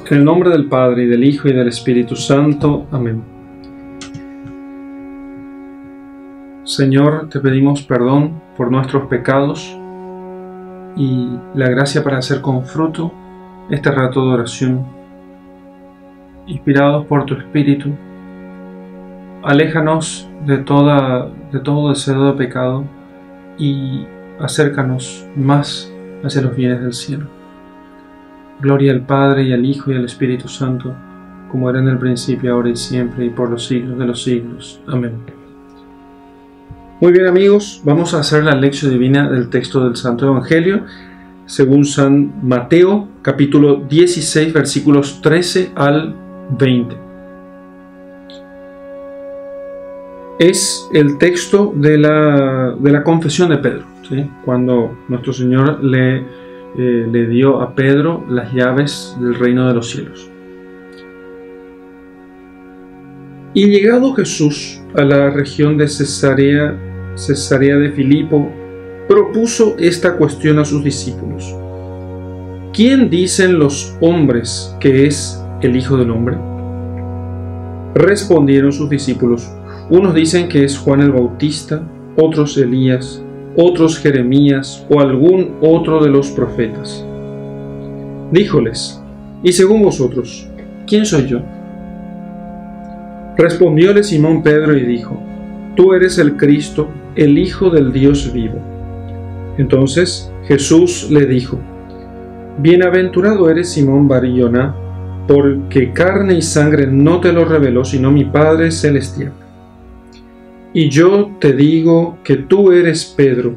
En el nombre del Padre, y del Hijo, y del Espíritu Santo. Amén. Señor, te pedimos perdón por nuestros pecados y la gracia para hacer con fruto este rato de oración. Inspirados por tu Espíritu, aléjanos de todo deseo de pecado y acércanos más hacia los bienes del cielo. Gloria al Padre, y al Hijo, y al Espíritu Santo, como era en el principio, ahora y siempre, y por los siglos de los siglos. Amén. Muy bien, amigos, vamos a hacer la lección divina del texto del Santo Evangelio, según San Mateo, capítulo 16, versículos 13 al 20. Es el texto de la confesión de Pedro, ¿sí? Cuando nuestro Señor le dio a Pedro las llaves del reino de los cielos. Y llegado Jesús a la región de Cesarea de Filipo, propuso esta cuestión a sus discípulos: ¿Quién dicen los hombres que es el Hijo del Hombre? Respondieron sus discípulos: unos dicen que es Juan el Bautista, otros Elías, otros Jeremías o algún otro de los profetas. Díjoles: ¿y según vosotros, quién soy yo? Respondióle Simón Pedro y dijo: Tú eres el Cristo, el Hijo del Dios vivo. Entonces Jesús le dijo: Bienaventurado eres Simón Bar-Joná, porque carne y sangre no te lo reveló, sino mi Padre celestial. Y yo te digo que tú eres Pedro,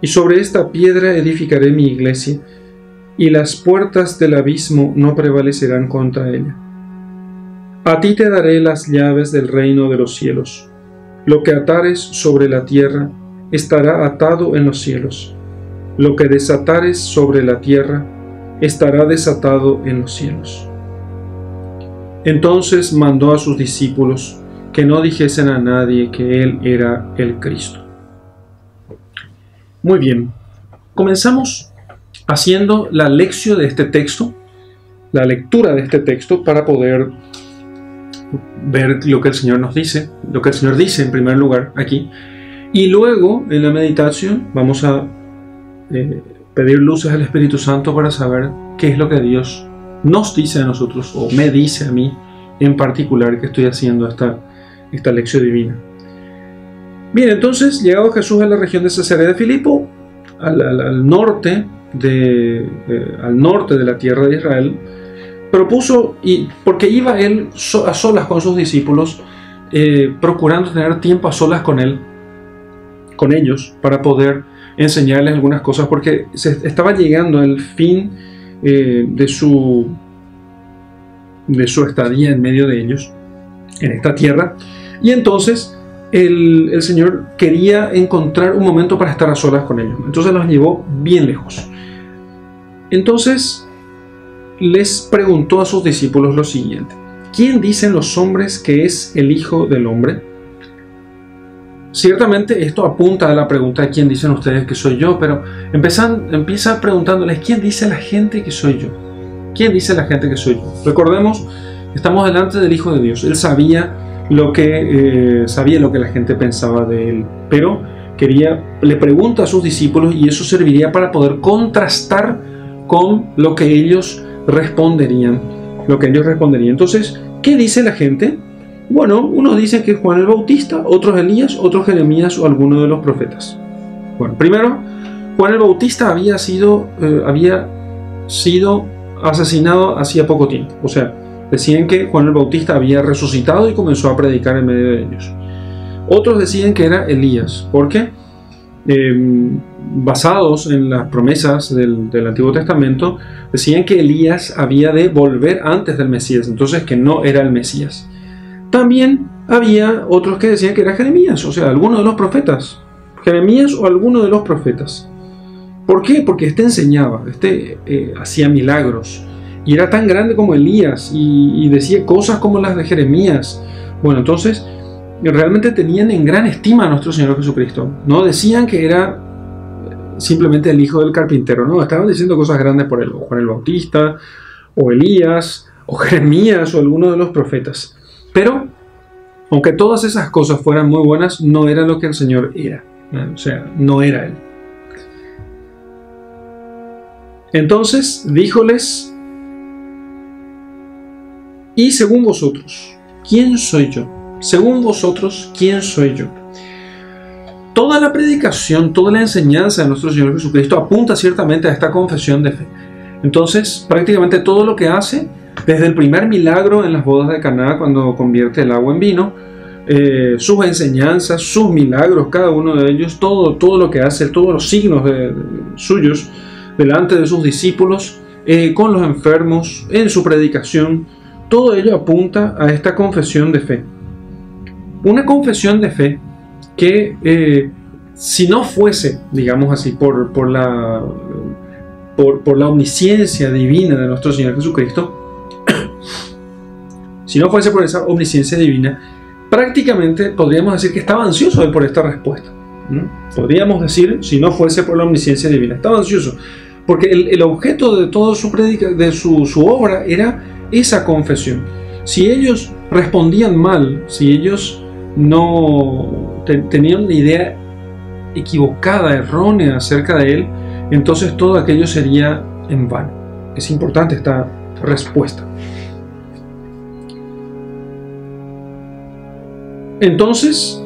y sobre esta piedra edificaré mi iglesia, y las puertas del abismo no prevalecerán contra ella. A ti te daré las llaves del reino de los cielos. Lo que atares sobre la tierra estará atado en los cielos. Lo que desatares sobre la tierra estará desatado en los cielos. Entonces mandó a sus discípulos que no dijesen a nadie que él era el Cristo. Muy bien, comenzamos haciendo la lección de este texto, la lectura de este texto, para poder ver lo que el Señor nos dice, lo que el Señor dice en primer lugar aquí, y luego en la meditación vamos a pedir luces al Espíritu Santo para saber qué es lo que Dios nos dice a nosotros, o me dice a mí en particular, que estoy haciendo esta lección divina. Bien, entonces, llegado Jesús a la región de Cesarea de Filipo, al norte de la tierra de Israel, propuso, y porque iba él a solas con sus discípulos, procurando tener tiempo a solas con ellos, para poder enseñarles algunas cosas, porque se estaba llegando el fin de su estadía en medio de ellos, en esta tierra, y entonces el Señor quería encontrar un momento para estar a solas con ellos. Entonces los llevó bien lejos. Entonces les preguntó a sus discípulos lo siguiente: ¿Quién dicen los hombres que es el Hijo del Hombre? Ciertamente esto apunta a la pregunta de ¿quién dicen ustedes que soy yo? Pero empieza preguntándoles: ¿quién dice la gente que soy yo? ¿Quién dice la gente que soy yo? Recordemos, estamos delante del Hijo de Dios. Él sabía lo que la gente pensaba de él, pero le pregunta a sus discípulos, y eso serviría para poder contrastar con lo que ellos responderían. Entonces, ¿qué dice la gente? Bueno, unos dicen que es Juan el Bautista, otros Elías, otros Jeremías o alguno de los profetas. Bueno, primero, Juan el Bautista había sido asesinado hacía poco tiempo. O sea, decían que Juan el Bautista había resucitado y comenzó a predicar en medio de ellos. Otros decían que era Elías, porque basados en las promesas del Antiguo Testamento, decían que Elías había de volver antes del Mesías, entonces que no era el Mesías. También había otros que decían que era Jeremías, o sea, alguno de los profetas. Jeremías o alguno de los profetas. ¿Por qué? Porque enseñaba, hacía milagros, y era tan grande como Elías, y decía cosas como las de Jeremías. Bueno, entonces realmente tenían en gran estima a nuestro Señor Jesucristo. No decían que era simplemente el hijo del carpintero, no, estaban diciendo cosas grandes por él, o Juan el Bautista, o Elías, o Jeremías o alguno de los profetas. Pero, aunque todas esas cosas fueran muy buenas, no era lo que el Señor era. O sea, no era Él. Entonces, díjoles: y según vosotros, ¿quién soy yo? Según vosotros, ¿quién soy yo? Toda la predicación, toda la enseñanza de nuestro Señor Jesucristo apunta ciertamente a esta confesión de fe. Entonces, prácticamente todo lo que hace, desde el primer milagro en las bodas de Caná, cuando convierte el agua en vino, sus enseñanzas, sus milagros, cada uno de ellos, todo lo que hace, todos los signos suyos delante de sus discípulos, con los enfermos, en su predicación, todo ello apunta a esta confesión de fe. Una confesión de fe que, si no fuese, digamos así, por la omnisciencia divina de nuestro Señor Jesucristo, si no fuese por esa omnisciencia divina, prácticamente podríamos decir que estaba ansioso por esta respuesta. Podríamos decir, si no fuese por la omnisciencia divina, estaba ansioso, porque el objeto de toda su obra era esa confesión. Si ellos respondían mal, si ellos no tenían una idea equivocada, errónea acerca de Él, entonces todo aquello sería en vano. Es importante esta respuesta. Entonces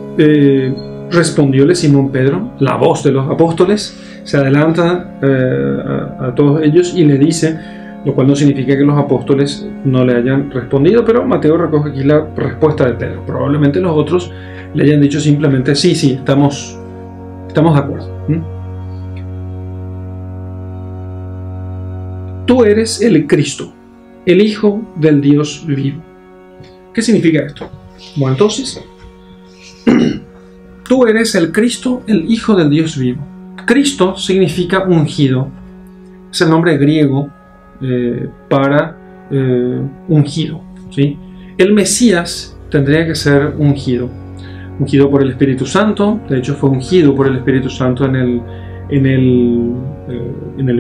respondióle Simón Pedro, la voz de los apóstoles, se adelanta a todos ellos y le dice, lo cual no significa que los apóstoles no le hayan respondido, pero Mateo recoge aquí la respuesta de Pedro. Probablemente los otros le hayan dicho simplemente, sí, estamos de acuerdo. Tú eres el Cristo, el Hijo del Dios vivo. ¿Qué significa esto? Bueno, entonces, tú eres el Cristo, el Hijo del Dios vivo. Cristo significa ungido. Es el nombre griego para ungido, ¿sí? El Mesías tendría que ser ungido por el Espíritu Santo. De hecho, fue ungido por el Espíritu Santo en el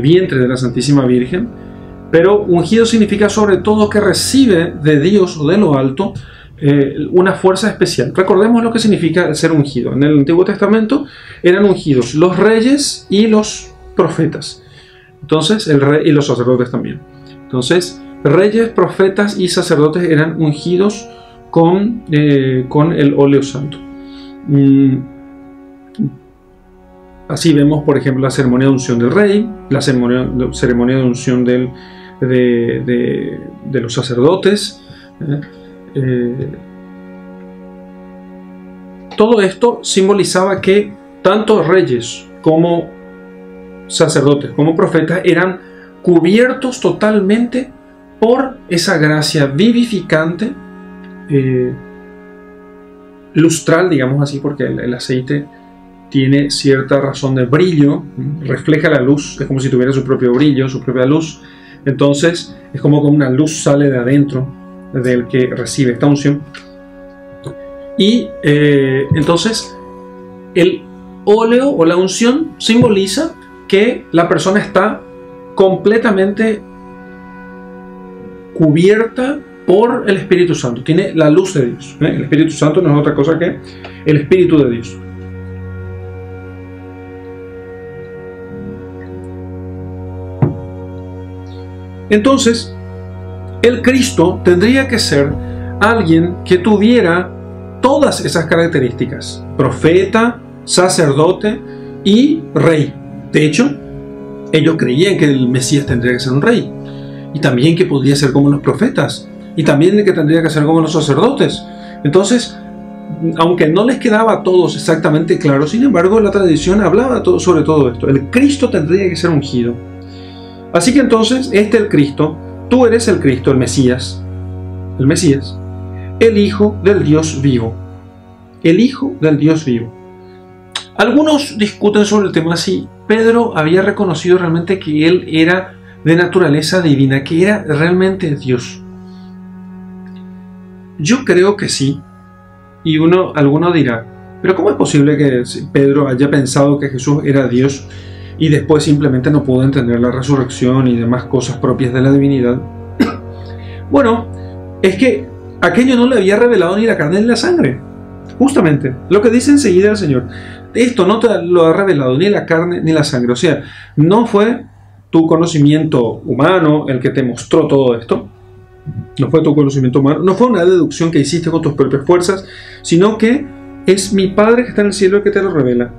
vientre de la Santísima Virgen. Pero ungido significa sobre todo que recibe de Dios o de lo alto una fuerza especial. Recordemos lo que significa ser ungido. En el Antiguo Testamento eran ungidos los reyes y los profetas. Entonces, el rey y los sacerdotes también. Entonces, reyes, profetas y sacerdotes eran ungidos con el óleo santo. Así vemos, por ejemplo, la ceremonia de unción del rey, la ceremonia de unción de los sacerdotes. Todo esto simbolizaba que tanto reyes como sacerdotes como profetas eran cubiertos totalmente por esa gracia vivificante, lustral, digamos así, porque el aceite tiene cierta razón de brillo, refleja la luz, es como si tuviera su propio brillo, su propia luz. Entonces es como que una luz sale de adentro del que recibe esta unción. Y entonces el óleo o la unción simboliza que la persona está completamente cubierta por el Espíritu Santo, tiene la luz de Dios. El Espíritu Santo no es otra cosa que el Espíritu de Dios. Entonces, el Cristo tendría que ser alguien que tuviera todas esas características: profeta, sacerdote y rey. De hecho, ellos creían que el Mesías tendría que ser un rey, y también que podría ser como los profetas, y también que tendría que ser como los sacerdotes. Entonces, aunque no les quedaba a todos exactamente claro, sin embargo, la tradición hablaba sobre todo esto. El Cristo tendría que ser ungido. Así que entonces, el Cristo, tú eres el Cristo, el Mesías, el Hijo del Dios vivo. El Hijo del Dios vivo. Algunos discuten sobre el tema si Pedro había reconocido realmente que él era de naturaleza divina, que era realmente Dios. Yo creo que sí. Y alguno dirá, pero ¿cómo es posible que Pedro haya pensado que Jesús era Dios y después simplemente no pudo entender la resurrección y demás cosas propias de la divinidad? Bueno, es que aquello no le había revelado ni la carne ni la sangre. Justamente, lo que dice enseguida el Señor. Esto no te lo ha revelado ni la carne ni la sangre. O sea, no fue tu conocimiento humano el que te mostró todo esto. No fue tu conocimiento humano. No fue una deducción que hiciste con tus propias fuerzas, sino que es mi Padre que está en el cielo el que te lo revela.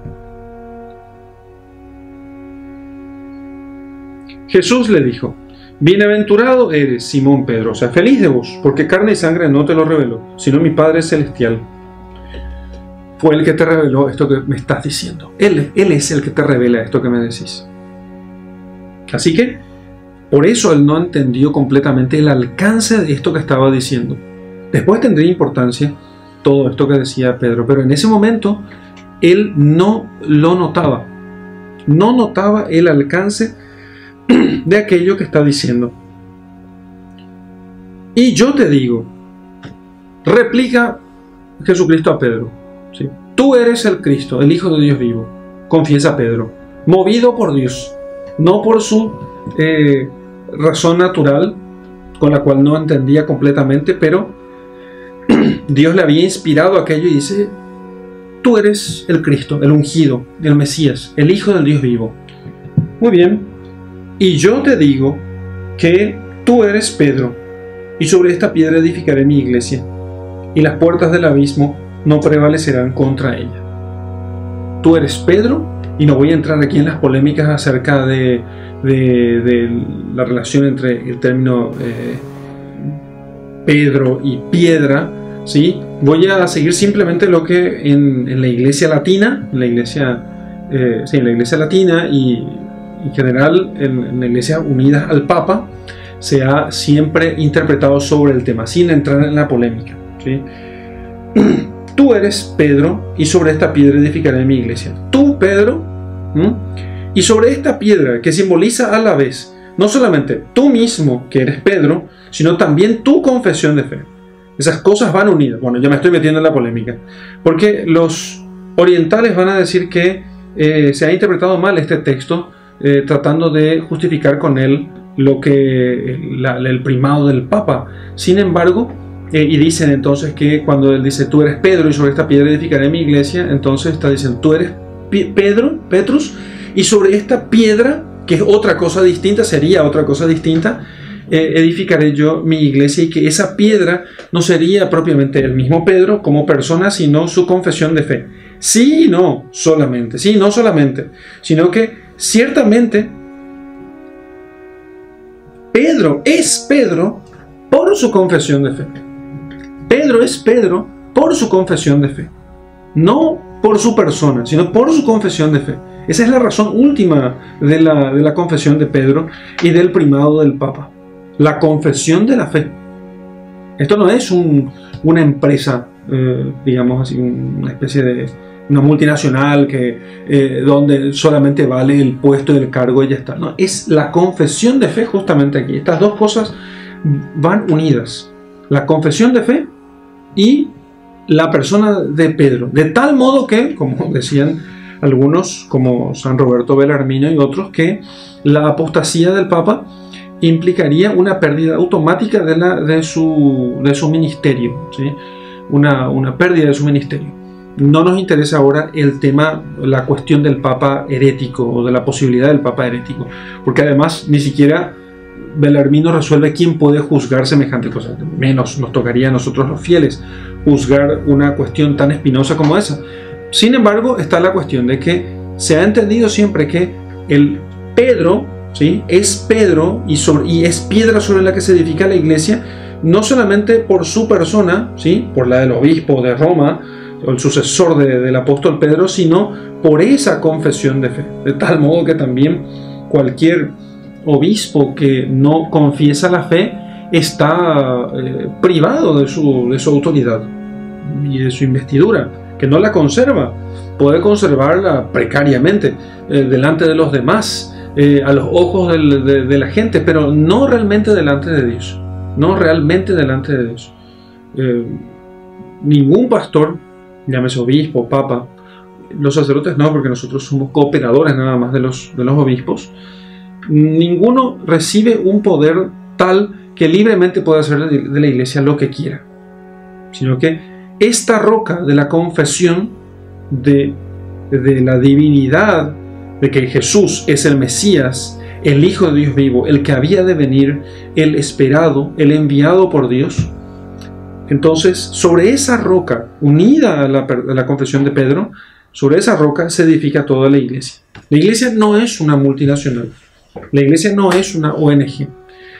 Jesús le dijo: bienaventurado eres, Simón Pedro, o sea, feliz de vos, porque carne y sangre no te lo reveló, sino mi Padre celestial. Fue el que te reveló esto que me estás diciendo. Él es el que te revela esto que me decís. Así que, por eso él no entendió completamente el alcance de esto que estaba diciendo. Después tendría importancia todo esto que decía Pedro, pero en ese momento él no lo notaba. No notaba el alcance de aquello que está diciendo. Y yo te digo, replica Jesucristo a Pedro, ¿sí? Tú eres el Cristo, el Hijo de Dios vivo, confiesa Pedro, movido por Dios, no por su razón natural, con la cual no entendía completamente, pero Dios le había inspirado aquello y dice: tú eres el Cristo, el ungido, el Mesías, el Hijo del Dios vivo. Muy bien. Y yo te digo que tú eres Pedro, y sobre esta piedra edificaré mi iglesia, y las puertas del abismo no prevalecerán contra ella. Tú eres Pedro, y no voy a entrar aquí en las polémicas acerca de la relación entre el término Pedro y piedra, ¿sí? Voy a seguir simplemente lo que en la iglesia latina, en la iglesia latina y en general en la iglesia unida al Papa, se ha siempre interpretado sobre el tema, sin entrar en la polémica, ¿sí? Tú eres Pedro, y sobre esta piedra edificaré mi iglesia. Tú, Pedro, y sobre esta piedra que simboliza a la vez, no solamente tú mismo, que eres Pedro, sino también tu confesión de fe. Esas cosas van unidas. Bueno, ya me estoy metiendo en la polémica, porque los orientales van a decir que se ha interpretado mal este texto, tratando de justificar con él lo que el primado del Papa. Sin embargo, y dicen entonces que cuando él dice tú eres Pedro y sobre esta piedra edificaré mi iglesia, entonces está diciendo tú eres Pedro, Petrus, y sobre esta piedra, que es otra cosa distinta, sería otra cosa distinta, edificaré yo mi iglesia, y que esa piedra no sería propiamente el mismo Pedro como persona, sino su confesión de fe. Sí, no solamente, sino que ciertamente Pedro es Pedro por su confesión de fe. Pedro es Pedro por su confesión de fe. No por su persona, sino por su confesión de fe. Esa es la razón última de la confesión de Pedro y del primado del Papa. La confesión de la fe. Esto no es una empresa, digamos así, una especie de una multinacional donde solamente vale el puesto y el cargo y ya está. No, es la confesión de fe justamente aquí. Estas dos cosas van unidas. La confesión de fe y la persona de Pedro. De tal modo que, como decían algunos, como San Roberto Bellarmino y otros, que la apostasía del Papa implicaría una pérdida automática de su ministerio, ¿sí? Una pérdida de su ministerio. No nos interesa ahora el tema, la cuestión del Papa herético o de la posibilidad del Papa herético, porque además ni siquiera Bellarmino resuelve quién puede juzgar semejante cosa. Menos nos tocaría a nosotros los fieles juzgar una cuestión tan espinosa como esa. Sin embargo, está la cuestión de que se ha entendido siempre que el Pedro, ¿sí?, es Pedro y es piedra sobre la que se edifica la iglesia, no solamente por su persona, ¿sí?, por la del obispo de Roma, o el sucesor del apóstol Pedro, sino por esa confesión de fe. De tal modo que también cualquier obispo que no confiesa la fe está privado de su autoridad y de su investidura, que no la conserva. Puede conservarla precariamente delante de los demás, a los ojos de la gente, pero no realmente delante de Dios. No realmente delante de Dios. Ningún pastor, llámese obispo, papa, los sacerdotes no, porque nosotros somos cooperadores nada más de los obispos, ninguno recibe un poder tal que libremente puede hacer de la iglesia lo que quiera, sino que esta roca de la confesión de la divinidad, de que Jesús es el Mesías, el Hijo de Dios vivo, el que había de venir, el esperado, el enviado por Dios. Entonces, sobre esa roca, unida a la confesión de Pedro, sobre esa roca se edifica toda la iglesia. La iglesia no es una multinacional. La iglesia no es una ONG.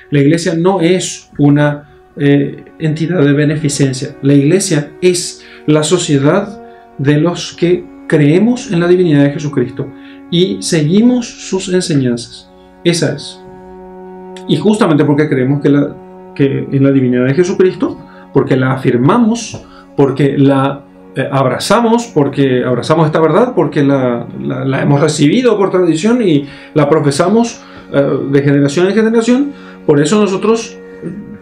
La iglesia no es una entidad de beneficencia. La iglesia es la sociedad de los que creemos en la divinidad de Jesucristo y seguimos sus enseñanzas. Esa es. Y justamente porque creemos que en la divinidad de Jesucristo, porque la afirmamos, porque la abrazamos esta verdad, porque la hemos recibido por tradición y la profesamos de generación en generación. Por eso nosotros,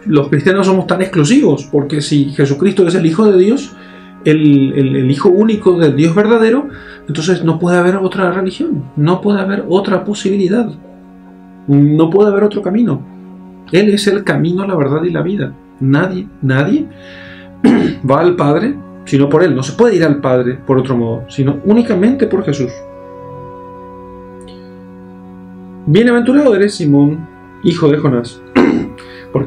los cristianos, somos tan exclusivos, porque si Jesucristo es el Hijo de Dios, el Hijo único del Dios verdadero, entonces no puede haber otra religión, no puede haber otra posibilidad, no puede haber otro camino. Él es el camino, la verdad y la vida. Nadie va al Padre sino por Él. No se puede ir al Padre por otro modo, sino únicamente por Jesús. Bienaventurado eres, Simón, hijo de Jonás. ¿Por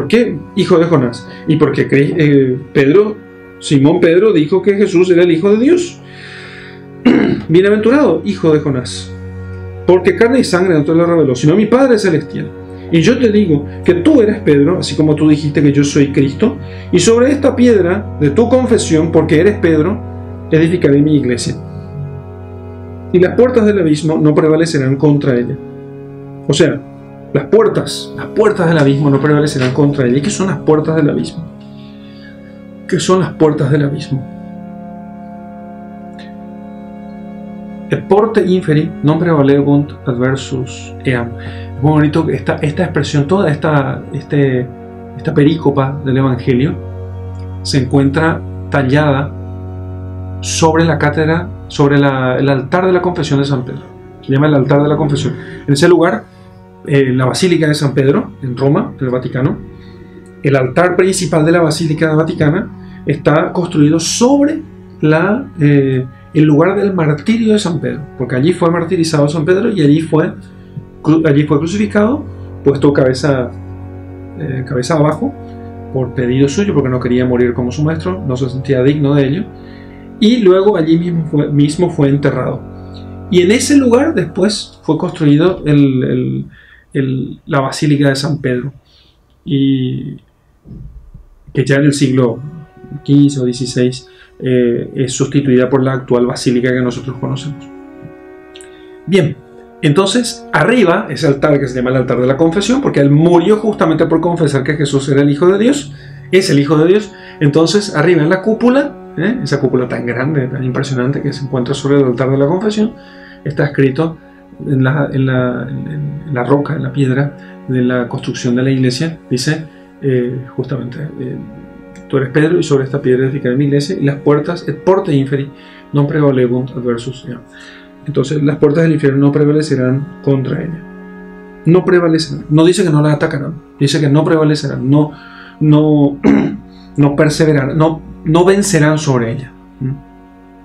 qué hijo de Jonás? Y porque Simón Pedro dijo que Jesús era el Hijo de Dios. Bienaventurado, hijo de Jonás, porque carne y sangre no te lo reveló, sino mi Padre celestial. Y yo te digo que tú eres Pedro, así como tú dijiste que yo soy Cristo, y sobre esta piedra de tu confesión, porque eres Pedro, edificaré mi iglesia. Y las puertas del abismo no prevalecerán contra ella. O sea, las puertas del abismo no prevalecerán contra ella. ¿Y qué son las puertas del abismo? ¿Qué son las puertas del abismo? El porte inferi non prevalegunt adversus eam. Es muy bonito esta expresión, toda esta perícopa del Evangelio se encuentra tallada sobre la cátedra, sobre el altar de la confesión de San Pedro. Se llama el altar de la confesión. En ese lugar, la Basílica de San Pedro, en Roma, en el Vaticano, el altar principal de la Basílica Vaticana está construido sobre el lugar del martirio de San Pedro, porque allí fue martirizado San Pedro y allí fue crucificado, puesto cabeza abajo por pedido suyo, porque no quería morir como su maestro, no se sentía digno de ello, y luego allí mismo fue enterrado. Y en ese lugar después fue construido la Basílica de San Pedro, y que ya en el siglo XV o XVI es sustituida por la actual basílica que nosotros conocemos. Bien, entonces arriba ese altar que se llama el altar de la confesión, porque él murió justamente por confesar que Jesús era el Hijo de Dios, es el Hijo de Dios. Entonces arriba en la cúpula, esa cúpula tan grande, tan impresionante que se encuentra sobre el altar de la confesión, está escrito en la roca, en la piedra de la construcción de la iglesia, dice justamente tú eres Pedro y sobre esta piedra edificaré mi iglesia y las puertas, et porte inferi non prevalegunt adversus eam. Entonces las puertas del infierno no prevalecerán contra ella. No prevalecerán. No dice que no la atacarán, dice que no prevalecerán, no perseverarán, no vencerán sobre ella.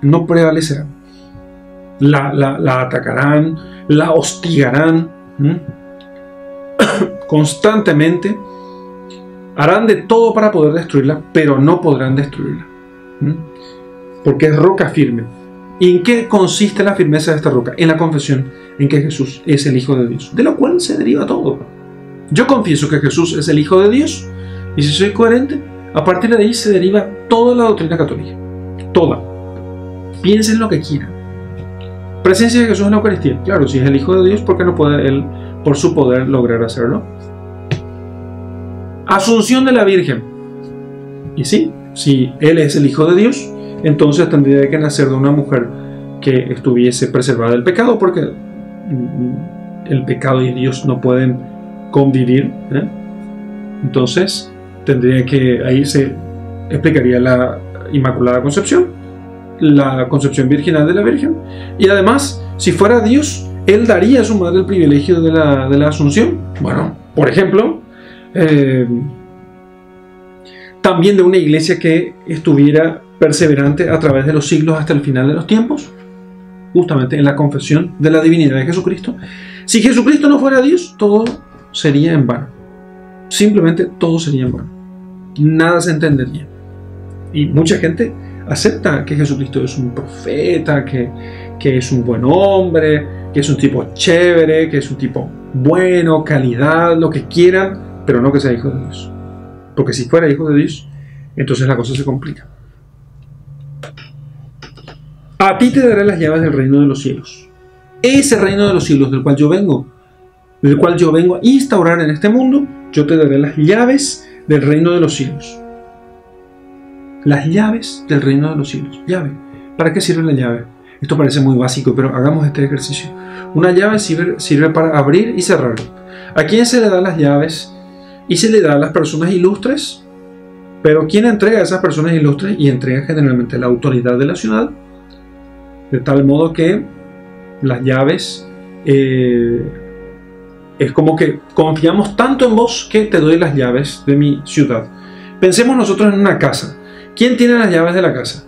No prevalecerán. La atacarán, la hostigarán constantemente. Harán de todo para poder destruirla, pero no podrán destruirla. Porque es roca firme. ¿Y en qué consiste la firmeza de esta roca? En la confesión en que Jesús es el Hijo de Dios, de lo cual se deriva todo. Yo confieso que Jesús es el Hijo de Dios, y si soy coherente, a partir de ahí se deriva toda la doctrina católica. Toda. Piensen lo que quieran. Presencia de Jesús en la Eucaristía. Claro, si es el Hijo de Dios, ¿por qué no puede Él, por su poder, lograr hacerlo? Asunción de la Virgen. Y sí, si Él es el Hijo de Dios, entonces tendría que nacer de una mujer que estuviese preservada del pecado, porque el pecado y Dios no pueden convivir. Entonces tendría que, ahí se explicaría la Inmaculada Concepción, la concepción virginal de la Virgen, y además, si fuera Dios, Él daría a su madre el privilegio de la Asunción. Bueno, por ejemplo, también de una iglesia que estuviera perseverante a través de los siglos hasta el final de los tiempos, justamente en la confesión de la divinidad de Jesucristo. Si Jesucristo no fuera Dios, todo sería en vano. Simplemente todo sería en vano. Nada se entendería. Y mucha gente acepta que Jesucristo es un profeta, que es un buen hombre, que es un tipo chévere, que es un tipo bueno, calidad, lo que quieran, pero no que sea hijo de Dios. Porque si fuera hijo de Dios, entonces la cosa se complica. A ti te daré las llaves del reino de los cielos. Ese reino de los cielos del cual yo vengo a instaurar en este mundo, yo te daré las llaves del reino de los cielos. Las llaves del reino de los cielos. Llave. ¿Para qué sirve la llave? Esto parece muy básico, pero hagamos este ejercicio. Una llave sirve para abrir y cerrar. ¿A quién se le dan las llaves? Y se le da a las personas ilustres. Pero ¿quién entrega a esas personas ilustres? Y entrega generalmente la autoridad de la ciudad. De tal modo que las llaves es como que confiamos tanto en vos que te doy las llaves de mi ciudad. Pensemos nosotros en una casa. ¿Quién tiene las llaves de la casa?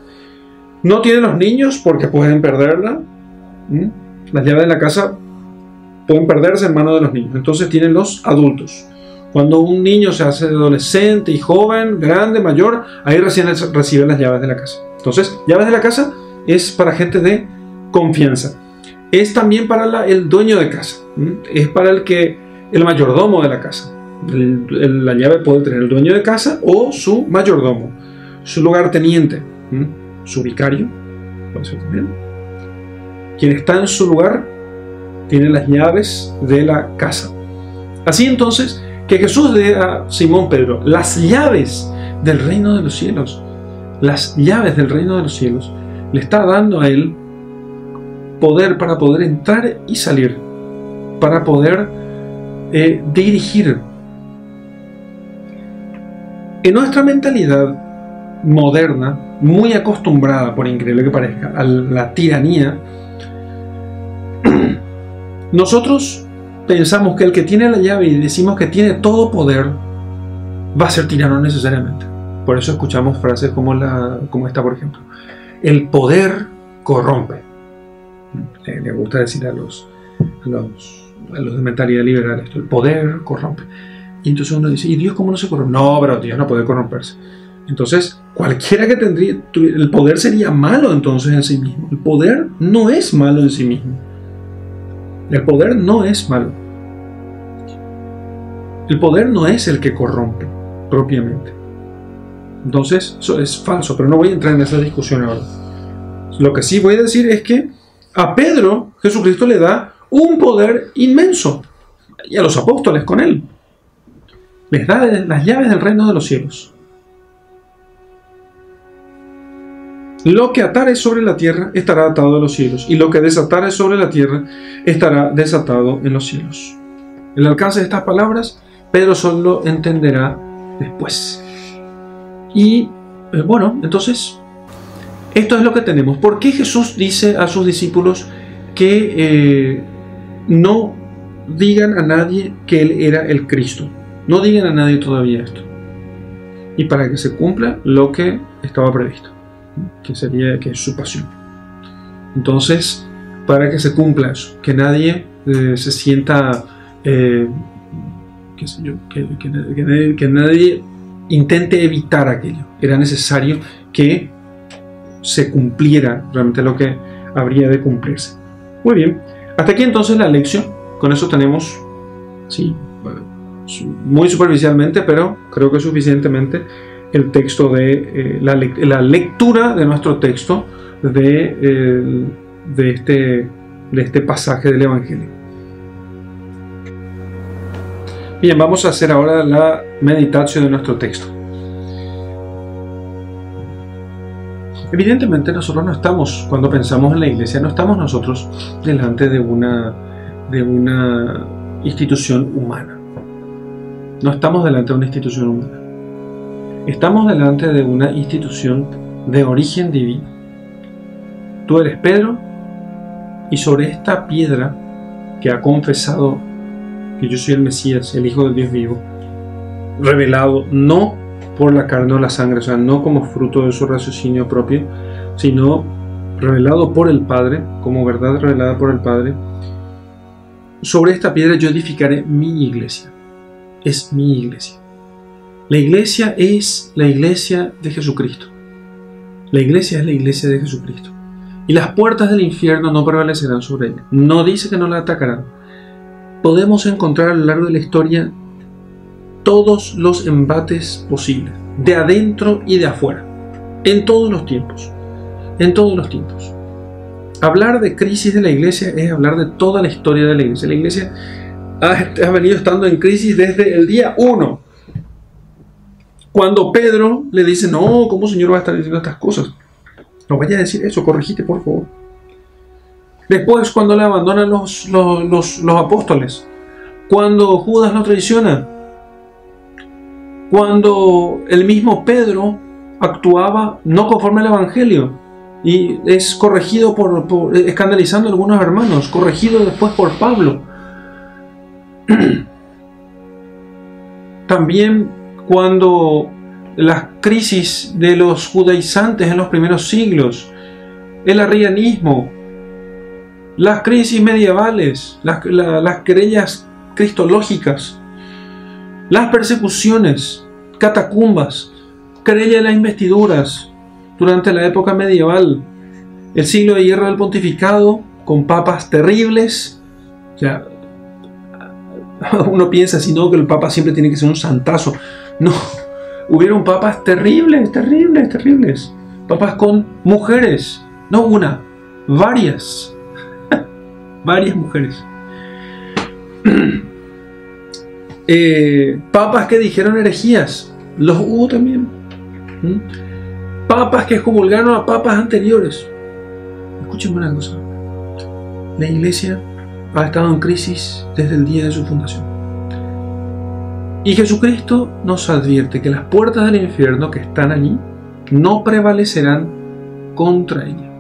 No tienen los niños porque pueden perderla. Las llaves de la casa pueden perderse en manos de los niños. Entonces tienen los adultos. Cuando un niño se hace adolescente y joven, grande, mayor, ahí recién recibe las llaves de la casa. Entonces, llaves de la casa es para gente de confianza. Es también para el dueño de casa. Es para el mayordomo de la casa. La llave puede tener el dueño de casa o su mayordomo, su lugarteniente, su vicario, puede ser también. Quien está en su lugar tiene las llaves de la casa. Así entonces, que Jesús dé a Simón Pedro las llaves del reino de los cielos, las llaves del reino de los cielos, le está dando a él poder para poder entrar y salir, para poder dirigir. En nuestra mentalidad moderna, muy acostumbrada, por increíble que parezca, a la tiranía, nosotros pensamos que el que tiene la llave y decimos que tiene todo poder va a ser tirano necesariamente. Por eso escuchamos frases como esta, por ejemplo. El poder corrompe. Le gusta decir a los de mentalidad liberal esto. El poder corrompe. Y entonces uno dice, ¿y Dios cómo no se corrompe? No, pero Dios no puede corromperse. Entonces, cualquiera que tendría el poder sería malo entonces en sí mismo. El poder no es malo en sí mismo. El poder no es malo. El poder no es el que corrompe propiamente. Entonces, eso es falso, pero no voy a entrar en esa discusión ahora. Lo que sí voy a decir es que a Pedro Jesucristo le da un poder inmenso, y a los apóstoles con él. Les da las llaves del reino de los cielos. Lo que atares sobre la tierra estará atado en los cielos, y lo que desatares sobre la tierra estará desatado en los cielos. El alcance de estas palabras, Pedro solo entenderá después. Y bueno, entonces, esto es lo que tenemos. ¿Por qué Jesús dice a sus discípulos que no digan a nadie que Él era el Cristo? No digan a nadie todavía esto. Y para que se cumpla lo que estaba previsto, que es su pasión. Entonces, para que se cumpla eso, que nadie se sienta, qué sé yo, que nadie intente evitar aquello. Era necesario que se cumpliera realmente lo que habría de cumplirse. Muy bien, hasta aquí entonces la lección. Con eso tenemos, sí, muy superficialmente, pero creo que suficientemente, el texto de la lectura de nuestro texto de este pasaje del Evangelio. Bien, vamos a hacer ahora la meditación de nuestro texto. Evidentemente nosotros no estamos, cuando pensamos en la iglesia, no estamos nosotros delante de una institución humana. No estamos delante de una institución humana. Estamos delante de una institución de origen divino. Tú eres Pedro, y sobre esta piedra que ha confesado que yo soy el Mesías, el Hijo del Dios vivo, revelado no por la carne o la sangre, o sea, no como fruto de su raciocinio propio, sino revelado por el Padre, como verdad revelada por el Padre. Sobre esta piedra yo edificaré mi iglesia. Es mi iglesia. La iglesia es la iglesia de Jesucristo. La iglesia es la iglesia de Jesucristo. Y las puertas del infierno no prevalecerán sobre ella. No dice que no la atacarán. Podemos encontrar a lo largo de la historia todos los embates posibles, de adentro y de afuera, en todos los tiempos. En todos los tiempos. Hablar de crisis de la iglesia es hablar de toda la historia de la iglesia. La iglesia ha venido estando en crisis desde el día 1. Cuando Pedro le dice, no, ¿cómo Señor va a estar diciendo estas cosas? No vaya a decir eso, corregite por favor. Después, cuando le abandonan los apóstoles, cuando Judas lo traiciona, cuando el mismo Pedro actuaba no conforme al Evangelio y es corregido escandalizando a algunos hermanos, corregido después por Pablo. También cuando las crisis de los judaizantes en los primeros siglos, el arrianismo, las crisis medievales, las querellas cristológicas, las persecuciones, catacumbas, querella de las investiduras durante la época medieval, el siglo de hierro del pontificado con papas terribles. O sea, uno piensa si no que el papa siempre tiene que ser un santazo. No, hubieron papas terribles, terribles, terribles. Papas con mujeres, no una, varias. Varias mujeres. Papas que dijeron herejías, los hubo también. Papas que excomulgaron a papas anteriores. Escúchenme una cosa. La iglesia ha estado en crisis desde el día de su fundación. Y Jesucristo nos advierte que las puertas del infierno que están allí no prevalecerán contra ella.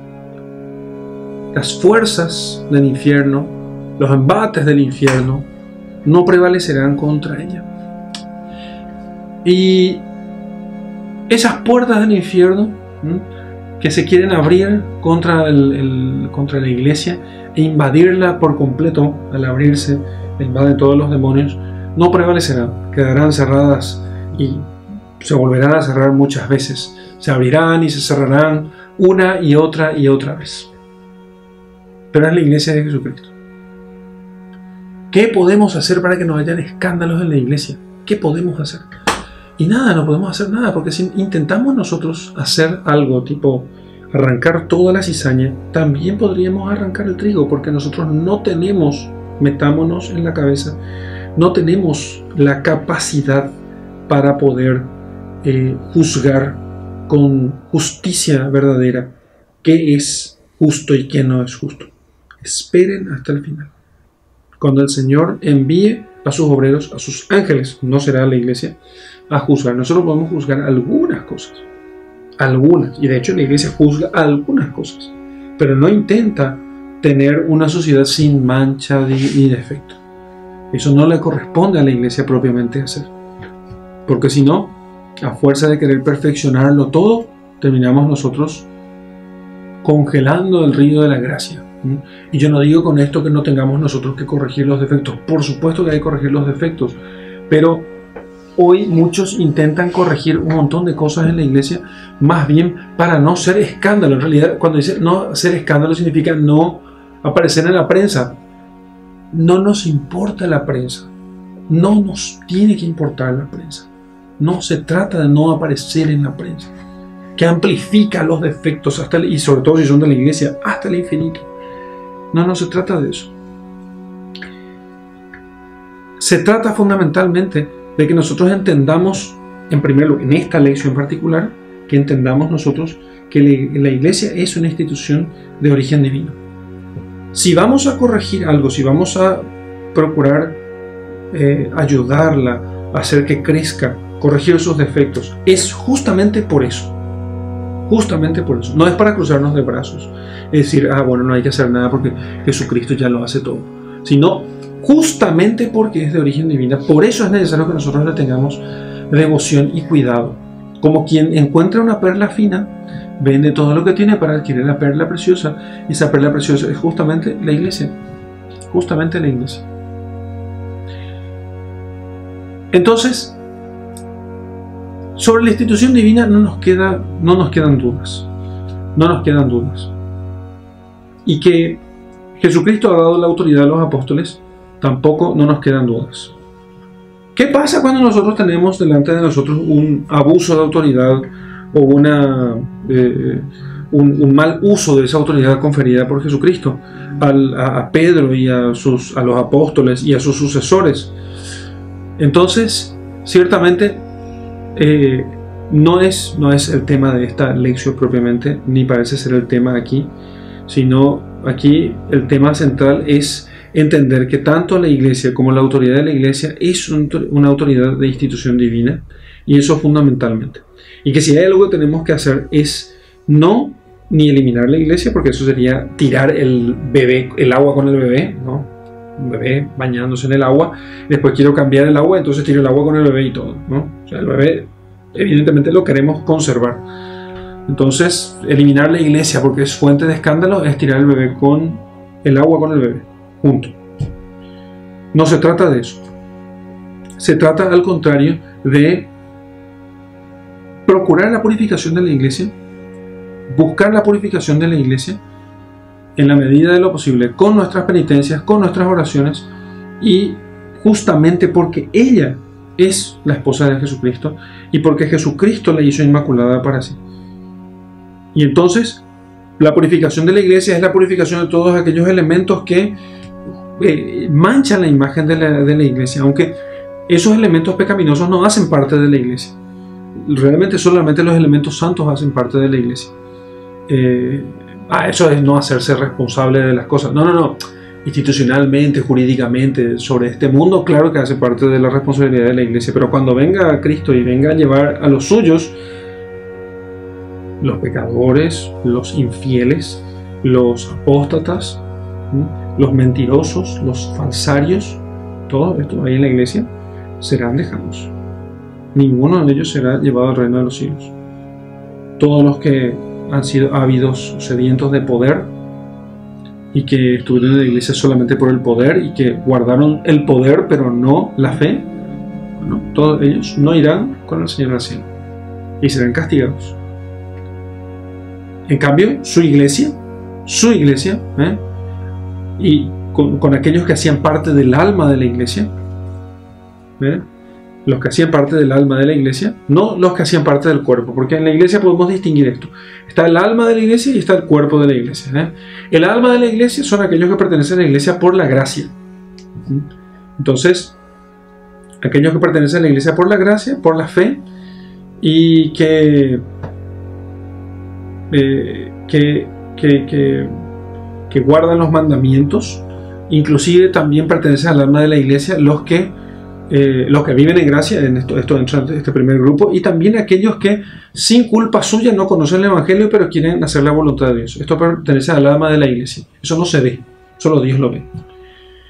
Las fuerzas del infierno, los embates del infierno, no prevalecerán contra ella. Y esas puertas del infierno que se quieren abrir contra la iglesia e invadirla por completo, al abrirse, la invaden todos los demonios, no prevalecerán, quedarán cerradas y se volverán a cerrar muchas veces. Se abrirán y se cerrarán una y otra vez. Pero es la iglesia de Jesucristo. ¿Qué podemos hacer para que no hayan escándalos en la iglesia? ¿Qué podemos hacer? Y nada, no podemos hacer nada, porque si intentamos nosotros hacer algo tipo arrancar toda la cizaña, también podríamos arrancar el trigo, porque nosotros no tenemos, metámonos en la cabeza, no tenemos la capacidad para poder juzgar con justicia verdadera qué es justo y qué no es justo. Esperen hasta el final. Cuando el Señor envíe a sus obreros, a sus ángeles, no será la iglesia, a juzgar. Nosotros podemos juzgar algunas cosas. Algunas. Y de hecho la iglesia juzga algunas cosas. Pero no intenta tener una sociedad sin mancha ni defecto. Eso no le corresponde a la iglesia propiamente hacer. Porque si no, a fuerza de querer perfeccionarlo todo, terminamos nosotros congelando el río de la gracia. Y yo no digo con esto que no tengamos nosotros que corregir los defectos. Por supuesto que hay que corregir los defectos. Pero hoy muchos intentan corregir un montón de cosas en la iglesia, más bien para no ser escándalo. En realidad, cuando dice no ser escándalo, significa no aparecer en la prensa. No nos importa la prensa. No nos tiene que importar la prensa. No se trata de no aparecer en la prensa, que amplifica los defectos, y sobre todo si son de la iglesia, hasta el infinito. No se trata de eso. Se trata fundamentalmente de que nosotros entendamos, en primer lugar, en esta lección en particular, que entendamos nosotros que la iglesia es una institución de origen divino. Si vamos a corregir algo, si vamos a procurar ayudarla, a hacer que crezca, corregir sus defectos, es justamente por eso. Justamente por eso. No es para cruzarnos de brazos. Es decir, bueno, no hay que hacer nada porque Jesucristo ya lo hace todo. Sino, justamente porque es de origen divina. Por eso es necesario que nosotros le tengamos devoción y cuidado. Como quien encuentra una perla fina, vende todo lo que tiene para adquirir la perla preciosa. Y esa perla preciosa es justamente la iglesia. Justamente la iglesia. Entonces, sobre la institución divina no nos quedan dudas. No nos quedan dudas. Y que Jesucristo ha dado la autoridad a los apóstoles, tampoco no nos quedan dudas. ¿Qué pasa cuando nosotros tenemos delante de nosotros un abuso de autoridad o un mal uso de esa autoridad conferida por Jesucristo a Pedro y a los apóstoles y a sus sucesores? Entonces, ciertamente, no es el tema de esta lección propiamente, ni parece ser el tema aquí, sino aquí el tema central es entender que tanto la iglesia como la autoridad de la iglesia es una autoridad de institución divina, y eso fundamentalmente. Y que si hay algo que tenemos que hacer es no ni eliminar la iglesia, porque eso sería tirar el agua con el bebé, ¿no? Un bebé bañándose en el agua, después quiero cambiar el agua, entonces tiro el agua con el bebé y todo, ¿no? O sea, el bebé evidentemente lo queremos conservar. Entonces, eliminar la iglesia porque es fuente de escándalo es tirar el bebé con el agua con el bebé, junto. No se trata de eso. Se trata, al contrario, de procurar la purificación de la iglesia, buscar la purificación de la iglesia en la medida de lo posible, con nuestras penitencias, con nuestras oraciones, y justamente porque ella es la esposa de Jesucristo y porque Jesucristo la hizo inmaculada para sí. Y entonces, la purificación de la iglesia es la purificación de todos aquellos elementos que manchan la imagen de la iglesia, aunque esos elementos pecaminosos no hacen parte de la iglesia. Realmente solamente los elementos santos hacen parte de la iglesia. Eso es no hacerse responsable de las cosas. No. Institucionalmente, jurídicamente, sobre este mundo, claro que hace parte de la responsabilidad de la iglesia. Pero cuando venga Cristo y venga a llevar a los suyos, los pecadores, los infieles, los apóstatas, los mentirosos, los falsarios, todo esto ahí en la iglesia, serán dejados. Ninguno de ellos será llevado al reino de los cielos. Todos los que han sido ávidos, sedientos de poder y que estuvieron en la iglesia solamente por el poder y que guardaron el poder pero no la fe, bueno, todos ellos no irán con el Señor al cielo y serán castigados. En cambio, su iglesia, y con aquellos que hacían parte del alma de la iglesia, los que hacían parte del alma de la iglesia, no los que hacían parte del cuerpo, porque en la iglesia podemos distinguir esto. Está el alma de la iglesia y está el cuerpo de la iglesia. El alma de la iglesia son aquellos que pertenecen a la iglesia por la gracia. Entonces, aquellos que pertenecen a la iglesia por la gracia, por la fe, y que guardan los mandamientos, inclusive también pertenecen al alma de la iglesia los que viven en gracia, esto entra en este primer grupo, y también aquellos que sin culpa suya no conocen el evangelio pero quieren hacer la voluntad de Dios. Esto pertenece al alma de la iglesia. Eso no se ve, solo Dios lo ve.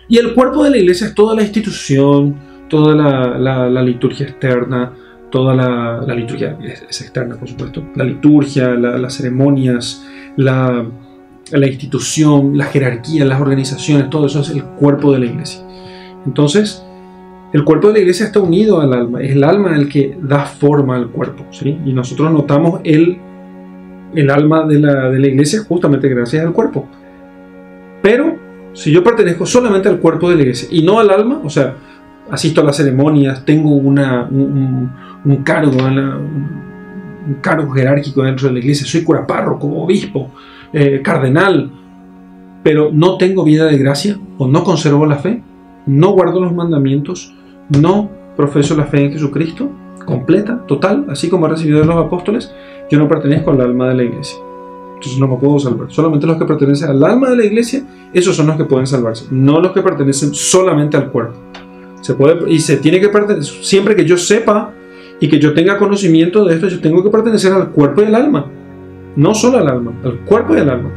Y el cuerpo de la iglesia es toda la institución, toda la liturgia externa, toda la liturgia es externa, por supuesto, la liturgia, las ceremonias, la institución, la jerarquía, las organizaciones, todo eso es el cuerpo de la iglesia. Entonces, el cuerpo de la iglesia está unido al alma, es el alma el que da forma al cuerpo, ¿sí? Y nosotros notamos el alma de la iglesia justamente gracias al cuerpo. Pero, si yo pertenezco solamente al cuerpo de la iglesia y no al alma, o sea, asisto a las ceremonias, tengo un cargo jerárquico dentro de la iglesia, soy cura párroco, obispo, cardenal, pero no tengo vida de gracia o no conservo la fe, no guardo los mandamientos, no profeso la fe en Jesucristo completa, total, así como he recibido de los apóstoles, yo no pertenezco al alma de la iglesia. Entonces no me puedo salvar. Solamente los que pertenecen al alma de la iglesia, esos son los que pueden salvarse, no los que pertenecen solamente al cuerpo. Se puede, y se tiene que pertenecer, siempre que yo sepa y que yo tenga conocimiento de esto, yo tengo que pertenecer al cuerpo y al alma, no solo al alma, al cuerpo y al alma.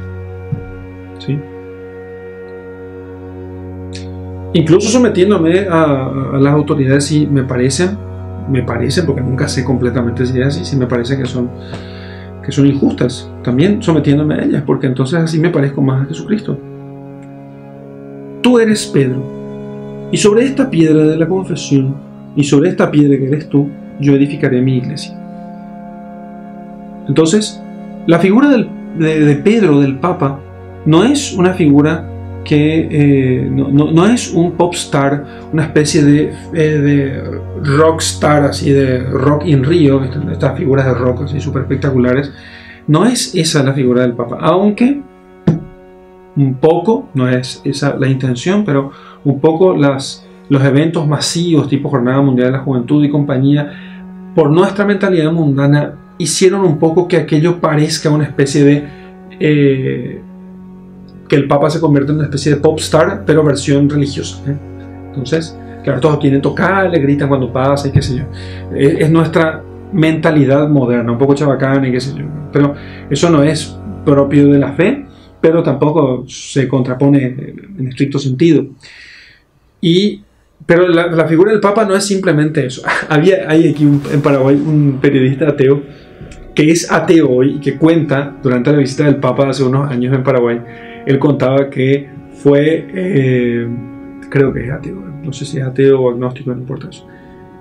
¿Sí? incluso sometiéndome a las autoridades si me parecen, porque nunca sé completamente si es así, si me parece que son injustas, también sometiéndome a ellas, porque entonces así me parezco más a Jesucristo. Tú eres Pedro, y sobre esta piedra de la confesión, y sobre esta piedra que eres tú, yo edificaré mi iglesia. Entonces, la figura de Pedro, del Papa, no es una figura que no es un pop star, una especie de rock star, así de Rock in Rio, estas figuras de rock así súper espectaculares. No es esa la figura del Papa, aunque un poco, no es esa la intención, pero un poco los eventos masivos tipo Jornada Mundial de la Juventud y compañía, por nuestra mentalidad mundana, hicieron un poco que aquello parezca una especie de que el Papa se convierte en una especie de pop star, pero versión religiosa. Entonces, claro, todos quieren tocar, le gritan cuando pasa y qué sé yo. Es nuestra mentalidad moderna, un poco chabacana y qué sé yo. Pero eso no es propio de la fe, pero tampoco se contrapone en estricto sentido. Pero la figura del Papa no es simplemente eso. Hay aquí en Paraguay un periodista ateo que es ateo hoy y que cuenta, durante la visita del Papa hace unos años en Paraguay, él contaba que fue, creo que es ateo, no sé si es ateo o agnóstico, no importa eso.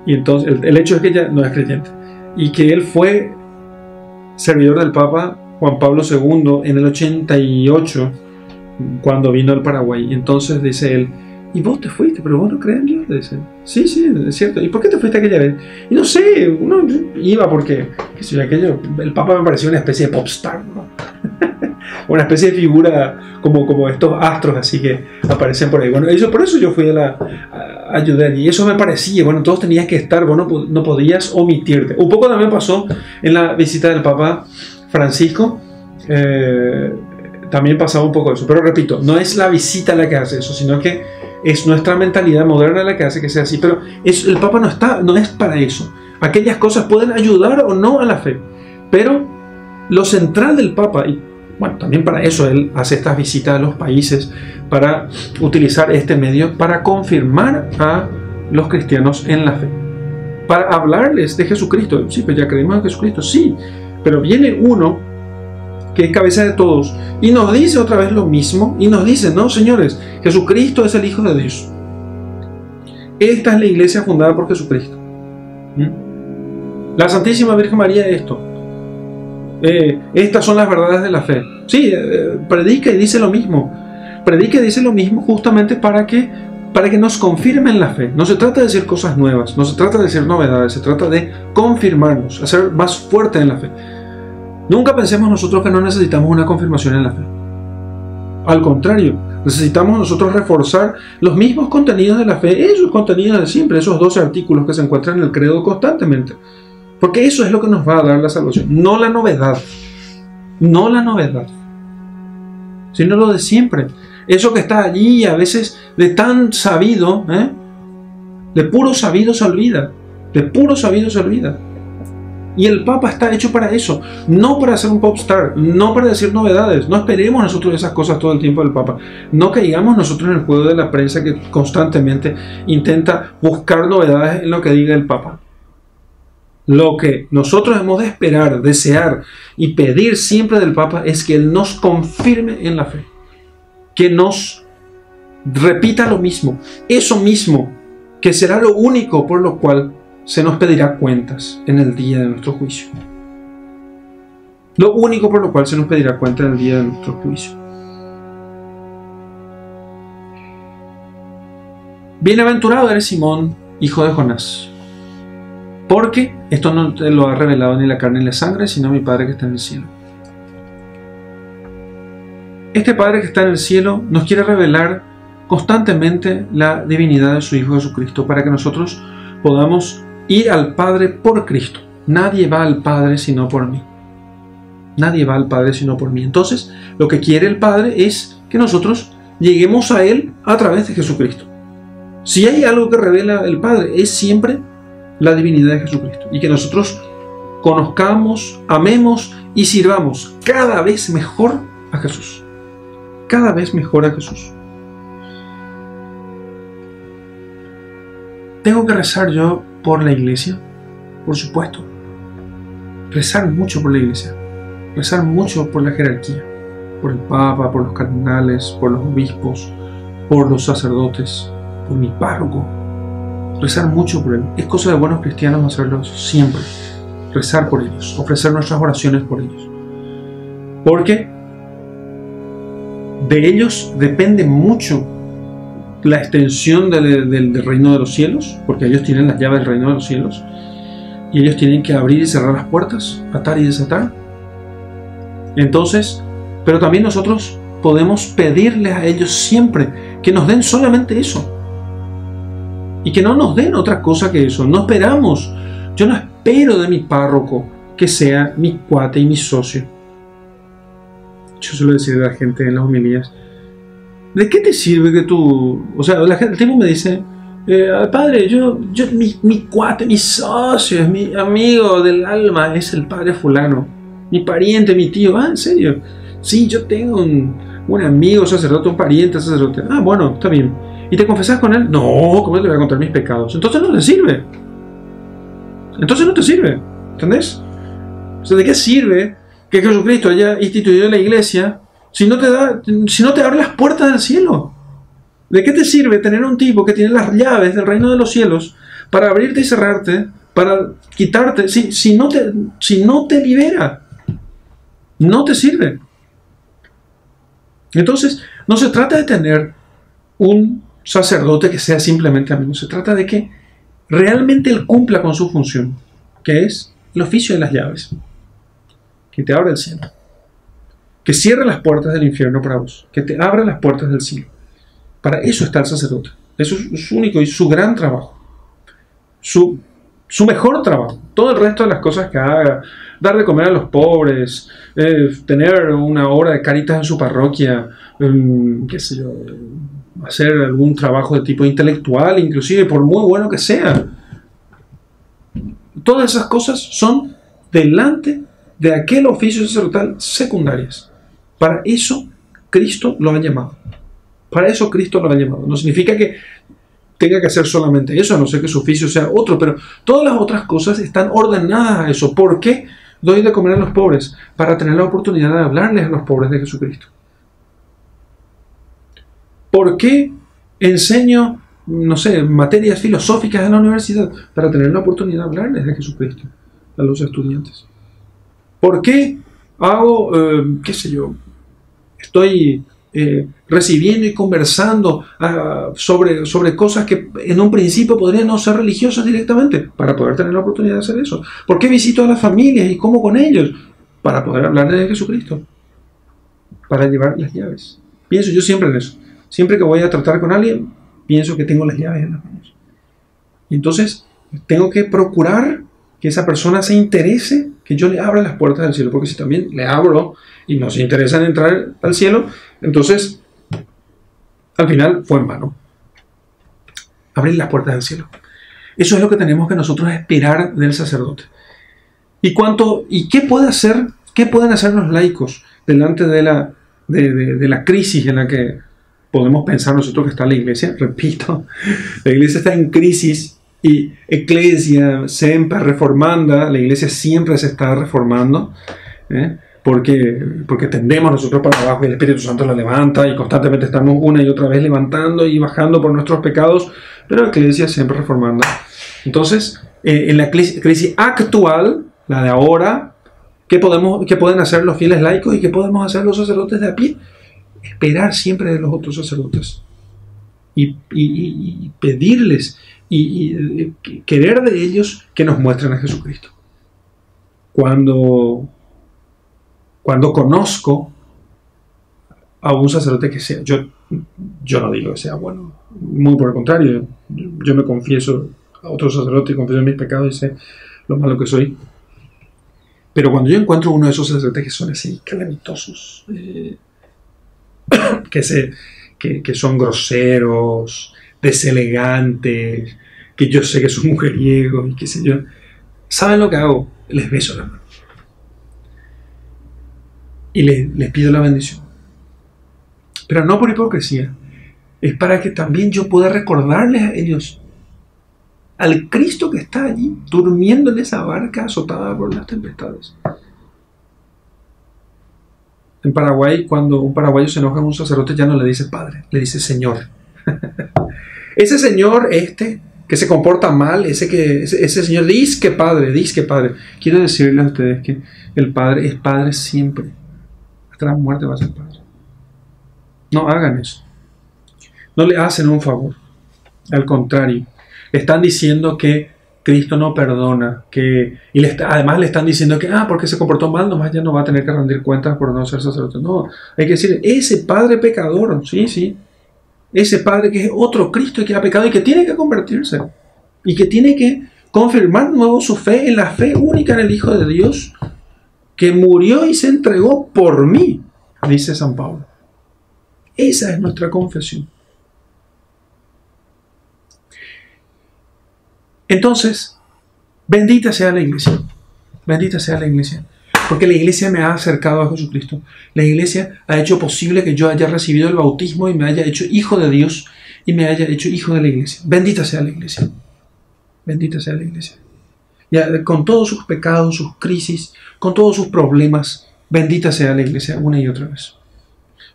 Y entonces, el hecho es que ella no es creyente. Y que él fue servidor del Papa Juan Pablo II en el 88, cuando vino al Paraguay. Y entonces dice él, ¿y vos te fuiste? ¿Pero vos no crees en Dios? Dice, sí, es cierto. ¿Y por qué te fuiste aquella vez? Y no sé, uno iba porque, qué sé yo, el Papa me parecía una especie de pop star, ¿no? Una especie de figura como estos astros así que aparecen por ahí. Bueno, por eso yo fui a ayudar y eso me parecía, bueno, todos tenías que estar, bueno, no podías omitirte. Un poco también pasó en la visita del Papa Francisco, también pasaba un poco eso, pero repito, no es la visita la que hace eso, sino que es nuestra mentalidad moderna la que hace que sea así, pero el Papa no es para eso. Aquellas cosas pueden ayudar o no a la fe, pero lo central del Papa, y bueno, también para eso él hace estas visitas a los países, para utilizar este medio para confirmar a los cristianos en la fe, para hablarles de Jesucristo. Sí, pues ya creemos en Jesucristo, sí, pero viene uno que es cabeza de todos y nos dice otra vez lo mismo, y nos dice, no señores, Jesucristo es el Hijo de Dios. Esta es la iglesia fundada por Jesucristo. La Santísima Virgen María es esto. Estas son las verdades de la fe. Sí, predica y dice lo mismo. Predica y dice lo mismo justamente para que nos confirmen la fe. No se trata de decir cosas nuevas, no se trata de decir novedades, se trata de confirmarnos, hacer más fuerte en la fe. Nunca pensemos nosotros que no necesitamos una confirmación en la fe. Al contrario, necesitamos nosotros reforzar los mismos contenidos de la fe, esos contenidos de siempre, esos 12 artículos que se encuentran en el credo constantemente. Porque eso es lo que nos va a dar la salvación, no la novedad, sino lo de siempre. Eso que está allí a veces de tan sabido, de puro sabido se olvida, Y el Papa está hecho para eso, no para ser un pop star, no para decir novedades. No esperemos nosotros esas cosas todo el tiempo del Papa. No caigamos nosotros en el juego de la prensa que constantemente intenta buscar novedades en lo que diga el Papa. Lo que nosotros hemos de esperar, desear y pedir siempre del Papa es que Él nos confirme en la fe, que nos repita lo mismo, eso mismo, que será lo único por lo cual se nos pedirá cuentas en el día de nuestro juicio. Lo único por lo cual se nos pedirá cuentas en el día de nuestro juicio. Bienaventurado eres Simón, hijo de Jonás, porque esto no te lo ha revelado ni la carne ni la sangre, sino mi Padre que está en el cielo. Este Padre que está en el cielo nos quiere revelar constantemente la divinidad de su Hijo Jesucristo, para que nosotros podamos ir al Padre por Cristo. Nadie va al Padre sino por mí. Nadie va al Padre sino por mí. Entonces, lo que quiere el Padre es que nosotros lleguemos a Él a través de Jesucristo. Si hay algo que revela el Padre, es siempre la divinidad de Jesucristo. Y que nosotros conozcamos, amemos y sirvamos cada vez mejor a Jesús. Cada vez mejor a Jesús. ¿Tengo que rezar yo por la iglesia? Por supuesto. Rezar mucho por la iglesia. Rezar mucho por la jerarquía. Por el Papa, por los cardenales, por los obispos, por los sacerdotes, por mi párroco. Rezar mucho por él. Es cosa de buenos cristianos hacerlo siempre. Rezar por ellos. Ofrecer nuestras oraciones por ellos. Porque de ellos depende mucho la extensión del reino de los cielos, porque ellos tienen las llaves del reino de los cielos, y ellos tienen que abrir y cerrar las puertas, atar y desatar. Entonces, pero también nosotros podemos pedirles a ellos siempre que nos den solamente eso, y que no nos den otra cosa que eso. No esperamos, yo no espero de mi párroco que sea mi cuate y mi socio. Yo suelo decir a la gente en las homilías, ¿de qué te sirve que tú...? O sea, el tipo me dice, padre, mi cuate, mi socio, es mi amigo del alma, es el padre fulano, mi pariente, mi tío. Ah, ¿en serio? Sí, yo tengo un amigo sacerdote, un pariente sacerdote. Ah, bueno, está bien. ¿Y te confesás con él? No, ¿cómo te voy a contar mis pecados? Entonces no te sirve. Entonces no te sirve, ¿entendés? O sea, ¿de qué sirve que Jesucristo haya instituido la iglesia si no te abre las puertas del cielo? ¿De qué te sirve tener un tipo que tiene las llaves del reino de los cielos para abrirte y cerrarte, para quitarte, si no te libera? No te sirve. Entonces, no se trata de tener un sacerdote que sea simplemente amigo, se trata de que realmente él cumpla con su función, que es el oficio de las llaves, que te abra el cielo, que cierre las puertas del infierno para vos, que te abra las puertas del cielo. Para eso está el sacerdote. Eso es su único y su gran trabajo, su mejor trabajo. Todo el resto de las cosas que haga, dar de comer a los pobres, tener una obra de caritas en su parroquia, qué sé yo, hacer algún trabajo de tipo intelectual, inclusive, por muy bueno que sea. Todas esas cosas son delante de aquel oficio sacerdotal secundarias. Para eso Cristo lo ha llamado. Para eso Cristo lo ha llamado. No significa que tenga que hacer solamente eso, a no ser que su oficio sea otro, pero todas las otras cosas están ordenadas a eso. ¿Por qué doy de comer a los pobres? Para tener la oportunidad de hablarles a los pobres de Jesucristo. ¿Por qué enseño, no sé, materias filosóficas en la universidad? Para tener la oportunidad de hablarles de Jesucristo a los estudiantes. ¿Por qué hago, qué sé yo, estoy recibiendo y conversando sobre cosas que en un principio podrían no ser religiosas directamente? Para poder tener la oportunidad de hacer eso. ¿Por qué visito a las familias y como con ellos? Para poder hablarles de Jesucristo. Para llevar las llaves. Pienso yo siempre en eso. Siempre que voy a tratar con alguien, pienso que tengo las llaves en las manos. Y entonces tengo que procurar que esa persona se interese, que yo le abra las puertas del cielo, porque si también le abro y no se interesa en entrar al cielo, entonces al final fue en vano. Abrir las puertas del cielo. Eso es lo que tenemos que nosotros esperar del sacerdote. ¿Y qué pueden hacer los laicos delante de la crisis en la que podemos pensar nosotros que está la iglesia? Repito, la iglesia está en crisis. Y Ecclesia sempre reformanda, la iglesia siempre se está reformando, porque tendemos nosotros para abajo y el Espíritu Santo la levanta y constantemente estamos una y otra vez levantando y bajando por nuestros pecados, pero la iglesia siempre reformando. Entonces, en la crisis actual, la de ahora, ¿qué pueden hacer los fieles laicos y qué podemos hacer los sacerdotes de a pie? Esperar siempre de los otros sacerdotes y pedirles y querer de ellos que nos muestren a Jesucristo. Cuando conozco a un sacerdote que sea, yo no digo que sea bueno, muy por el contrario, yo me confieso a otro sacerdote y confieso mis pecados y sé lo malo que soy, pero cuando yo encuentro uno de esos sacerdotes que son así calamitosos, que son groseros, deselegantes, que yo sé que son mujeriegos y qué sé yo, ¿saben lo que hago? Les beso la mano y les pido la bendición, pero no por hipocresía, es para que también yo pueda recordarles a ellos al Cristo que está allí, durmiendo en esa barca azotada por las tempestades. En Paraguay, cuando un paraguayo se enoja con un sacerdote, ya no le dice padre, le dice señor. Ese señor que se comporta mal, ese señor dice que padre. Quiero decirles a ustedes que el padre es padre siempre. Hasta la muerte va a ser padre. No hagan eso. No le hacen un favor. Al contrario, le están diciendo que Cristo no perdona, además le están diciendo que porque se comportó mal, nomás ya no va a tener que rendir cuentas por no ser sacerdote. No, hay que decir, ese padre pecador, sí, ese padre que es otro Cristo y que ha pecado y que tiene que convertirse y que tiene que confirmar de nuevo su fe en la fe única en el Hijo de Dios que murió y se entregó por mí, dice San Pablo. Esa es nuestra confesión. Entonces, bendita sea la iglesia. Bendita sea la iglesia. Porque la iglesia me ha acercado a Jesucristo. La iglesia ha hecho posible que yo haya recibido el bautismo y me haya hecho hijo de Dios y me haya hecho hijo de la iglesia. Bendita sea la iglesia. Bendita sea la iglesia. Ya, con todos sus pecados, sus crisis, con todos sus problemas, bendita sea la iglesia una y otra vez.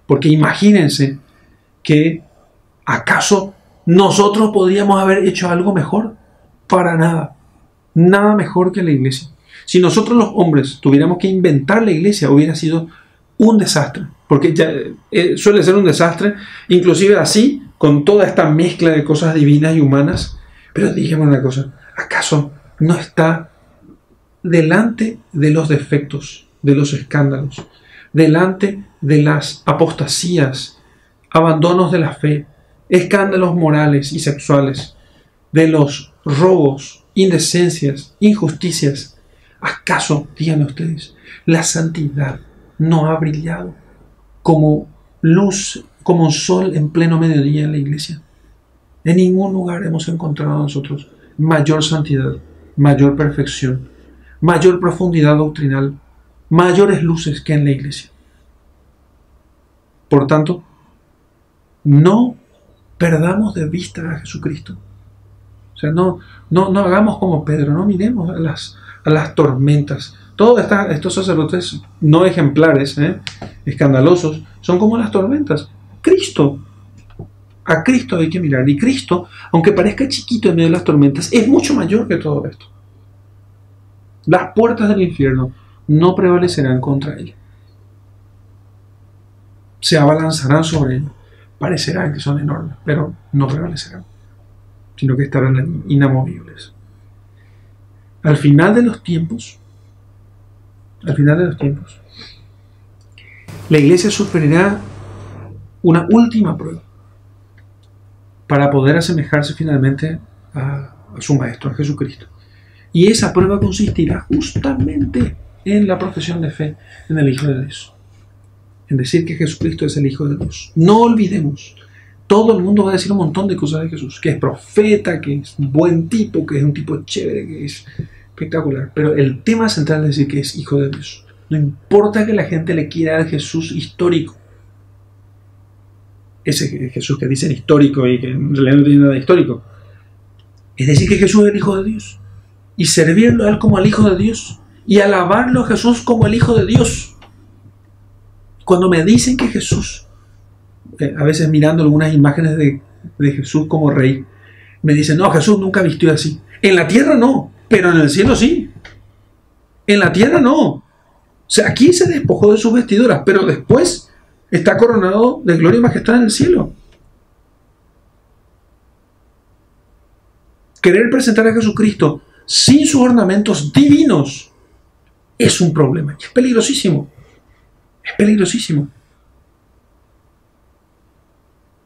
Porque imagínense que ¿acaso nosotros podríamos haber hecho algo mejor? Para nada. Nada mejor que la iglesia. Si nosotros los hombres tuviéramos que inventar la iglesia, hubiera sido un desastre. Porque ya suele ser un desastre, inclusive así, con toda esta mezcla de cosas divinas y humanas. Pero dígame una cosa, ¿acaso no está delante de los defectos, de los escándalos, delante de las apostasías, abandonos de la fe, escándalos morales y sexuales, de los robos, indecencias, injusticias? ¿Acaso, díganme ustedes, la santidad no ha brillado como luz, como un sol en pleno mediodía en la iglesia? En ningún lugar hemos encontrado nosotros mayor santidad, mayor perfección, mayor profundidad doctrinal, mayores luces que en la iglesia. Por tanto, no perdamos de vista a Jesucristo. O sea, no hagamos como Pedro, no miremos a las tormentas. Todos estos sacerdotes no ejemplares, escandalosos, son como las tormentas. A Cristo hay que mirar. Y Cristo, aunque parezca chiquito en medio de las tormentas, es mucho mayor que todo esto. Las puertas del infierno no prevalecerán contra él. Se abalanzarán sobre él. Parecerán que son enormes, pero no prevalecerán, sino que estarán inamovibles. Al final de los tiempos, la iglesia sufrirá una última prueba para poder asemejarse finalmente a su Maestro, a Jesucristo. Y esa prueba consistirá justamente en la profesión de fe en el Hijo de Dios, en decir que Jesucristo es el Hijo de Dios. No olvidemos, todo el mundo va a decir un montón de cosas de Jesús, que es profeta, que es un buen tipo, que es un tipo chévere, que es espectacular, pero el tema central es decir que es Hijo de Dios. No importa que la gente le quiera al Jesús histórico, ese Jesús que dicen histórico y que en realidad no tiene nada de histórico, es decir que Jesús es el Hijo de Dios, y servirlo a Él como al Hijo de Dios, y alabarlo a Jesús como el Hijo de Dios. Cuando me dicen que Jesús, a veces mirando algunas imágenes de Jesús como rey, me dicen, no, Jesús nunca vistió así. En la tierra no, pero en el cielo sí. En la tierra no. O sea, aquí se despojó de sus vestiduras, pero después está coronado de gloria y majestad en el cielo. Querer presentar a Jesucristo sin sus ornamentos divinos es un problema. Es peligrosísimo. Es peligrosísimo.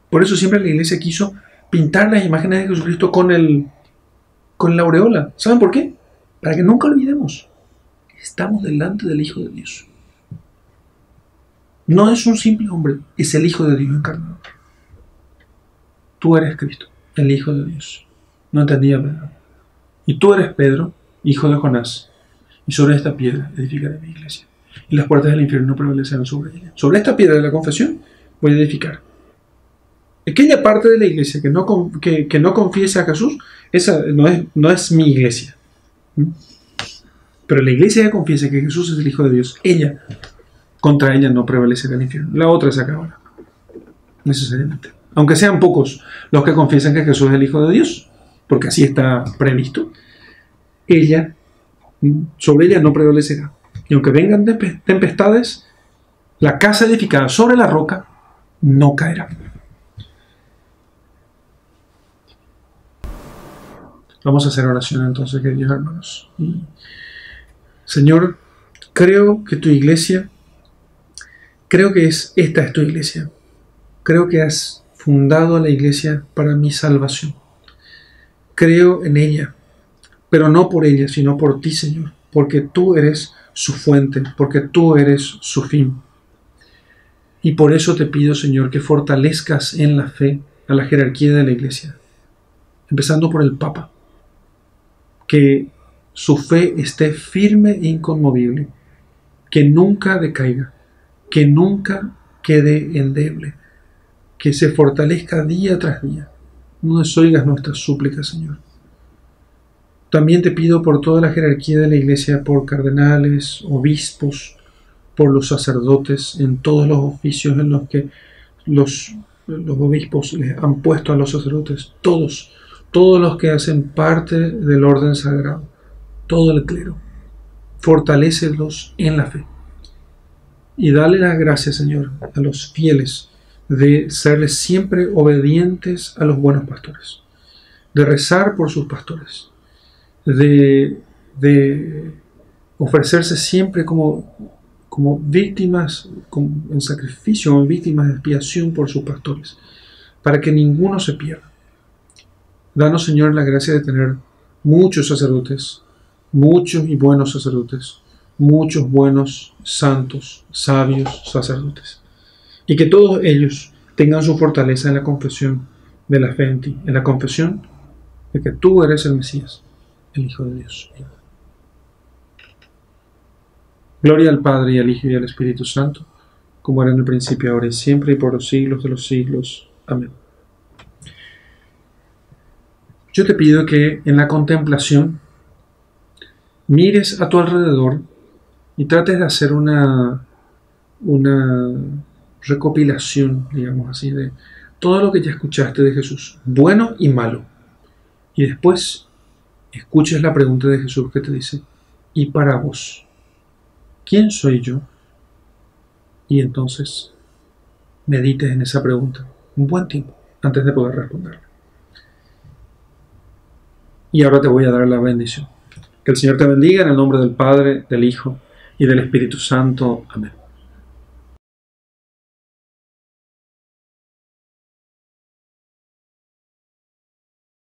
Por eso siempre la iglesia quiso pintar las imágenes de Jesucristo con la aureola. ¿Saben por qué? Para que nunca olvidemos que estamos delante del Hijo de Dios. No es un simple hombre, es el Hijo de Dios encarnado. Tú eres Cristo, el Hijo de Dios. No entendía Pedro. Y tú eres Pedro, hijo de Jonás. Y sobre esta piedra edificaré mi iglesia. Y las puertas del infierno no prevalecerán sobre ella. Sobre esta piedra de la confesión voy a edificar. Aquella parte de la iglesia que no confiese a Jesús, esa no es mi iglesia. Pero la iglesia que confiesa que Jesús es el Hijo de Dios, contra ella no prevalecerá el infierno. La otra se acabará, necesariamente. Aunque sean pocos los que confiesan que Jesús es el Hijo de Dios, porque así está previsto, sobre ella no prevalecerá. Y aunque vengan tempestades, la casa edificada sobre la roca no caerá. Vamos a hacer oración entonces, queridos hermanos. Señor, creo que tu iglesia, esta es tu iglesia. Creo que has fundado la iglesia para mi salvación. Creo en ella, pero no por ella, sino por ti, Señor, porque tú eres su fuente, porque tú eres su fin. Y por eso te pido, Señor, que fortalezcas en la fe a la jerarquía de la iglesia, empezando por el Papa, que su fe esté firme e inconmovible, que nunca decaiga, que nunca quede endeble, que se fortalezca día tras día. No desoigas nuestras súplicas, Señor. También te pido por toda la jerarquía de la iglesia, por cardenales, obispos, por los sacerdotes, en todos los oficios en los que los obispos les han puesto a los sacerdotes, todos los que hacen parte del orden sagrado, todo el clero. Fortalécelos en la fe. Y dale las gracias, Señor, a los fieles de serles siempre obedientes a los buenos pastores, de rezar por sus pastores, de ofrecerse siempre como víctimas en sacrificio, como víctimas de expiación por sus pastores, para que ninguno se pierda. Danos, Señor, la gracia de tener muchos sacerdotes, muchos y buenos sacerdotes, muchos buenos, santos, sabios sacerdotes, y que todos ellos tengan su fortaleza en la confesión de la fe en ti, en la confesión de que tú eres el Mesías, el Hijo de Dios. Gloria al Padre, y al Hijo, y al Espíritu Santo, como era en el principio, ahora y siempre, y por los siglos de los siglos. Amén. Yo te pido que en la contemplación mires a tu alrededor y trates de hacer una recopilación, digamos así, de todo lo que ya escuchaste de Jesús, bueno y malo. Y después escuches la pregunta de Jesús que te dice: ¿y para vos? ¿Quién soy yo? Y entonces medites en esa pregunta un buen tiempo antes de poder responderla. Y ahora te voy a dar la bendición. Que el Señor te bendiga en el nombre del Padre, del Hijo y del Espíritu Santo. Amén.